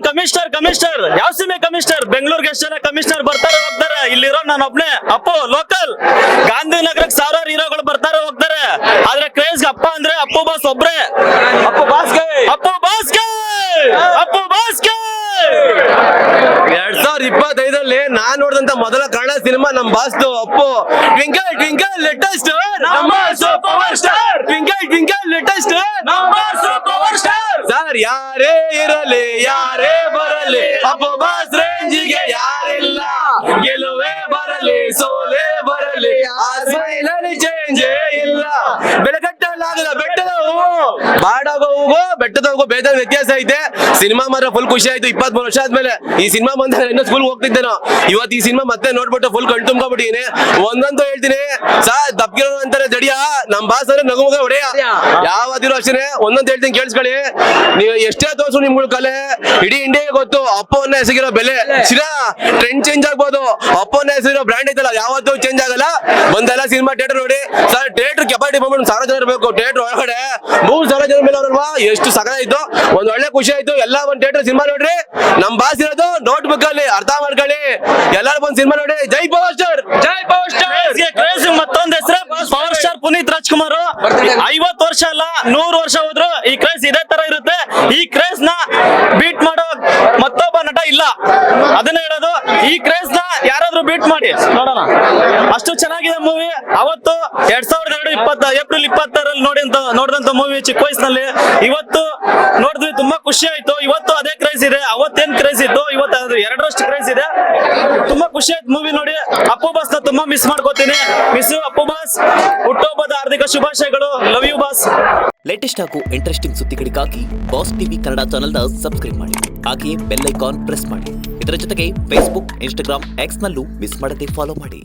Commissioner ಯಾವ ಸಿಮೆ commissioner? ಬೆಂಗಳೂರಿಗೆ ಎಷ್ಟು ಜನ ಕಮಿಷನರ್ ಬರ್ತಾರೆ ಹೋಗ್ತಾರೆ, ಇಲ್ಲಿರೋ ನಾನು ಒಬ್ನೇ ಅಪ್ಪು ಲೋಕಲ್. ಗಾಂಧಿನಗರಕ್ಕೆ ಸಾವಿರಾರು ಹೀರೋಗಳು ಬರ್ತಾರೆ ಹೋಗ್ತಾರೆ, ಆದ್ರೆ ಕ್ರೇಜ್ ಅಪ್ಪ ಅಂದ್ರೆ ಅಪ್ಪು ಬಾಸ್ ಒಬ್ರೆ. ಅಪ್ಪು ಬಾಸ್ಗೆ 2025 ನಾನ್ ನೋಡಿದಂತ ಮೊದಲ ಕನ್ನಡ ಸಿನಿಮಾ ನಮ್ ಬಾಸ್ದು ಅಪ್ಪು. ಟ್ವಿಂಕಲ್ ಟ್ವಿಂಕಲ್ ಲೇಟೆಸ್ಟ್ ನಮ್ಮ power star. Twinkle twinkle latest ನಮ್ಮ ಪವರ್ ಸ್ಟಾರ್. ಸರ್ ಯಾರೇ ಇರಲಿ ಯಾರೇ ಬರಲಿ ಅಪ್ಪು ಬಾಸ್ ರೇಂಜಿಗೆ ಯಾರಿಲ್ಲ. ಗೆಲುವೇ ಬರಲಿ ಸೋಲೇ ಬರಲಿ ಆ ಸ್ಮೈಲಲ್ಲಿ ಚೇಂಜೇ ಇಲ್ಲ. ಬೆಳಗಟ್ಟಲಾಗದ ಬೆಟ್ಟದ ಹೂವು ಬಾಡಾಗೋ ಹೂವು ಬೆಟ್ಟದ ಹೂವು ಬೇರೆ ವ್ಯತ್ಯಾಸ ಐತೆ. ಸಿನಿಮಾ ಮಾತ್ರ ಫುಲ್ ಖುಷಿ ಆಯ್ತು. 23 ವರ್ಷ ಆದ್ಮೇಲೆ ಈ ಸಿನಿಮಾ ಬಂದ್ರೆ ಇನ್ನೂ ಸ್ಕೂಲ್ ಹೋಗ್ತಿದ್ದೇನೋ. ಇವತ್ತು ಈ ಸಿನಿಮಾ ಮತ್ತೆ ನೋಡ್ಬಿಟ್ಟು ಫುಲ್ ಕಣ್ ತುಂಬ್ಕೊಬಿಟ್ಟಿನಿ. ಒಂದಂತೂ ಹೇಳ್ತೀನಿ ಸರ್, ದಪ್ಪಿರೋ ಅಂತಾರೆ ಜಡಿಯ, ನಮ್ ಬಾಸ್ ಅಂದ್ರೆ ನಗುಮಗ ಹೊಡೆಯ. ಯಾವತ್ತಿರೋ ಅಷ್ಟೇ ಒಂದೊಂದು ಹೇಳ್ತೀನಿ ಕೇಳಿಸ್ಕೊಳ್ಳಿ. ನೀವು ಎಷ್ಟೇ ತೋರ್ಸು ನಿಮ್ಗಳ ಕಲೆ ಇಡೀ ಇಂಡಿಯಾಗೆ ಗೊತ್ತು ಅಪ್ಪವನ್ನ ಎಸಗಿರೋ ಬೆಲೆ. ಶಿರಾ ಟ್ರೆಂಡ್ ಚೇಂಜ್ ಆಗ್ಬೋದು, ಅಪ್ಪವನ್ನ ಎಸಗಿರೋ ಬ್ರ್ಯಾಂಡ್ ಐತಲ್ಲ ಯಾವತ್ತೂ ಚೇಂಜ್ ಆಗಲ್ಲ. ಒಂದೆಲ್ಲ ಸಿನಿಮಾ ಥಿಯೇಟರ್ ನೋಡಿ ಸರ್, ಥಿಯೇಟರ್ ಕೆಪಾಸಿಟಿ ಬಂದ್ಬಿಟ್ಟು 1000 ಜನ ಇರಬೇಕು. ಥಿಯೇಟರ್ ಒಳಗಡೆ 3000 ಜನ ಮೇಲೆ ಅವ್ರಲ್ವಾ, ಎಷ್ಟು ಸಗದಾಯ್ತು. ಒಂದ್ ಒಳ್ಳೆ ಖುಷಿ ಆಯ್ತು. ಎಲ್ಲ ಒಂದ್ ಥಿಯೇಟರ್ ಸಿನಿಮಾ ನೋಡ್ರಿ. ನಮ್ ಬಾಸ್ ಇರೋದು ನೋಟ್ ಬುಕ್ ಅಲ್ಲಿ ಅರ್ಥ ಮಾಡ್ಕೊಳ್ಳಿ. ಎಲ್ಲಾರು ಬಂದ್ ಸಿನಿಮಾ ನೋಡಿ. ಜೈ ಪವರ್ ಸ್ಟಾರ್, ಜೈ ಪವರ್ ಸ್ಟಾರ್. ಮತ್ತೊಂದ್ ಹೆಸರು ಪವರ್ ಸ್ಟಾರ್ ಪುನೀತ್ ರಾಜ್ಕುಮಾರ್. 50 ವರ್ಷ ಅಲ್ಲ 100 ವರ್ಷ ಹೋದ್ರು ಈ ಕ್ರೇಜ್ ಇದೇ ತರ ಇರುತ್ತೆ. ಈ ಕ್ರೇಜ್ ನ ಬೀಟ್ ಮಾಡೋ ಮತ್ತೊಬ್ಬ ನಟ ಇಲ್ಲ. ಅದನ್ನ ಹೇಳೋದು, ಈ ಕ್ರೇಜ್ ನ ಯಾರಾದ್ರೂ ಬೀಟ್ ಮಾಡಿ ನೋಡೋಣ. ಅಷ್ಟು ಚೆನ್ನಾಗಿದೆ ಮೂವಿ. ಅವತ್ತು 2002 ಏಪ್ರಿಲ್ 26ರಲ್ಲಿ ನೋಡಿದಂತ ಮೂವಿ ಚಿಕ್ಕ ವಯಸ್ಸಿನಲ್ಲಿ. ಇವತ್ತು ನೋಡಿದ್ವಿ, ತುಂಬಾ ಖುಷಿ ಆಯ್ತು. ಇವತ್ತು ಅದೇ ಕ್ರೇಜ್ ಇದೆ. ಅವತ್ತೇನ್ ಕ್ರೇಜ್ ಇತ್ತು, ಇವತ್ತು ಅದು 2ರಷ್ಟು ಕ್ರೇಜ್ ಇದೆ. ತುಂಬಾ ಖುಷಿ ಆಯ್ತು ಮೂವಿ ನೋಡಿ. ಅಪ್ಪು ಬಾಸ್ ನ ತುಂಬಾ ಮಿಸ್ ಮಾಡ್ಕೋತೀನಿ. ಮಿಸ್ ಅಪ್ಪು ಬಾಸ್, ಹುಟ್ಟುಹಬ್ಬದ ಹಾರ್ದಿಕ ಶುಭಾಶಯಗಳು. Love you boss. ಲೇಟೆಸ್ಟ್ ಹಾಗೂ ಇಂಟ್ರೆಸ್ಟಿಂಗ್ ಸುದ್ದಿಗಳಿಗಾಗಿ ಬಾಸ್ ಟಿವಿ ಕನ್ನಡ ಚಾನೆಲ್ನ ಸಬ್ಸ್ಕ್ರೈಬ್ ಮಾಡಿ. ಹಾಗೆಯೇ ಬೆಲ್ ಐಕಾನ್ ಪ್ರೆಸ್ ಮಾಡಿ. ಇದರ ಜೊತೆಗೆ ಫೇಸ್ಬುಕ್, ಇನ್ಸ್ಟಾಗ್ರಾಮ್, ಎಕ್ಸ್ ನಲ್ಲೂ ಮಿಸ್ ಮಾಡದೆ ಫಾಲೋ ಮಾಡಿ.